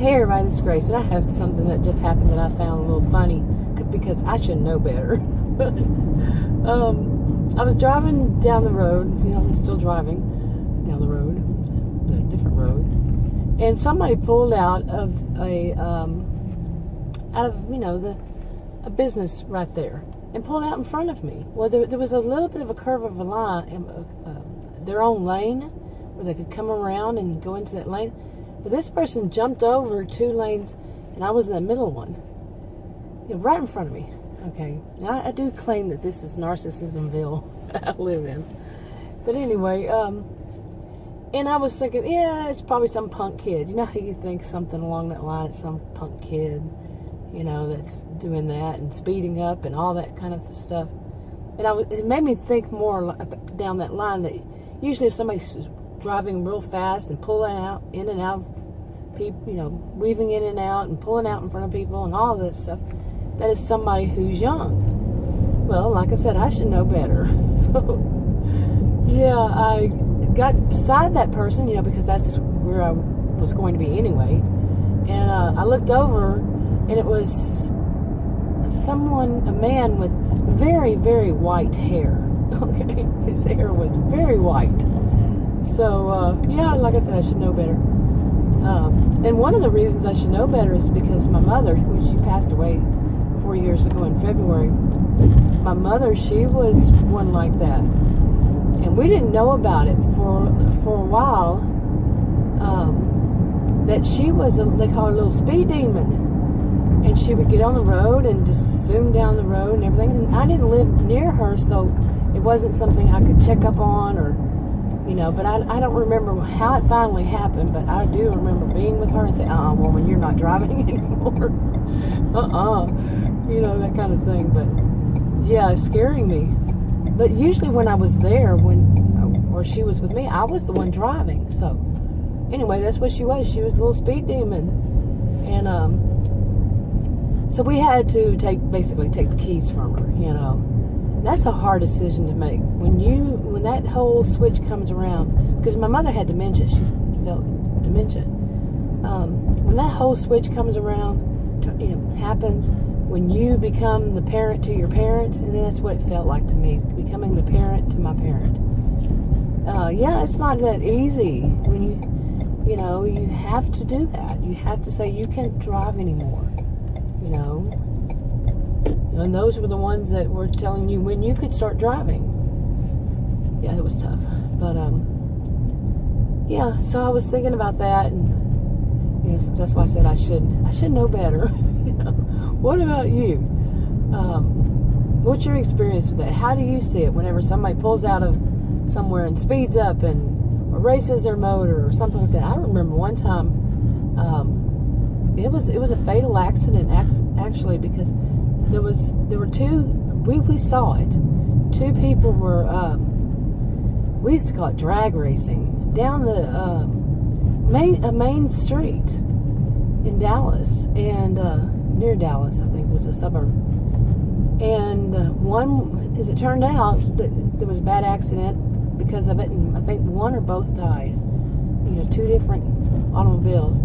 Hey everybody, this is Grace, and I have something that just happened that I found a little funny because I should know better. I was driving down the road, I'm still driving down the road, but a different road, and somebody pulled out of a business right there and pulled out in front of me. Well, there was a little bit of a curve of a line, their own lane, where they could come around and go into that lane. But this person jumped over 2 lanes, and I was in the middle one, right in front of me. Okay, now I do claim that this is Narcissismville I live in. But anyway, and I was thinking, yeah, it's probably some punk kid. You know how you think something along that line, it's some punk kid, that's doing that and speeding up and all that kind of stuff. And it made me think more down that line that usually if somebody's driving real fast and pulling out in and out of people, weaving in and out and pulling out in front of people and all this stuff, that is somebody who's young. Well, like I said, I should know better. So, yeah, I got beside that person, because that's where I was going to be anyway. And I looked over, and it was a man with very, very white hair. Okay, his hair was very white. So, yeah, like I said, I should know better. And one of the reasons I should know better is because my mother, she passed away 4 years ago in February. My mother, she was one like that. And we didn't know about it for a while, that she was, they call her a little speed demon. And she would get on the road and just zoom down the road and everything. And I didn't live near her, so it wasn't something I could check up on or, but I don't remember how it finally happened, but I do remember being with her and saying, woman, you're not driving anymore. That kind of thing. But, yeah, it's scaring me. But usually when I was there, or she was with me, I was the one driving. So, anyway, that's what she was. She was a little speed demon. And, so we had to basically take the keys from her, That's a hard decision to make. When that whole switch comes around, because my mother had dementia, she felt dementia. When that whole switch comes around, happens, when you become the parent to your parent, and that's what it felt like to me, becoming the parent to my parent. Yeah, it's not that easy when you have to do that. You have to say you can't drive anymore, And those were the ones that were telling you when you could start driving. Yeah, it was tough. But, yeah, so I was thinking about that, and, so that's why I said I should know better. What about you? What's your experience with that? How do you see it whenever somebody pulls out of somewhere and speeds up or races their motor or something like that? I remember one time, it was a fatal accident actually, because there were 2, we saw it. 2 people were, we used to call it drag racing, down the main street in Dallas, and near Dallas, I think was a suburb. And one, as it turned out, there was a bad accident because of it, and I think one or both died. 2 different automobiles.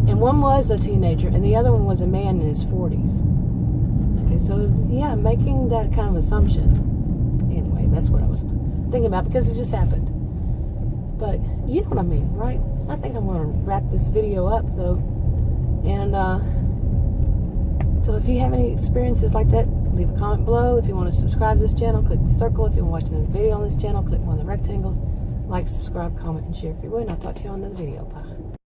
And one was a teenager, and the other one was a man in his 40s. Okay, so, yeah, making that kind of assumption. Anyway, that's what I was thinking about, because it just happened. But, you know what I mean, right? I think I'm going to wrap this video up, though. And, so if you have any experiences like that, leave a comment below. If you want to subscribe to this channel, click the circle. If you want to watch another video on this channel, click one of the rectangles. Like, subscribe, comment, and share if you would. And I'll talk to you on another video. Bye.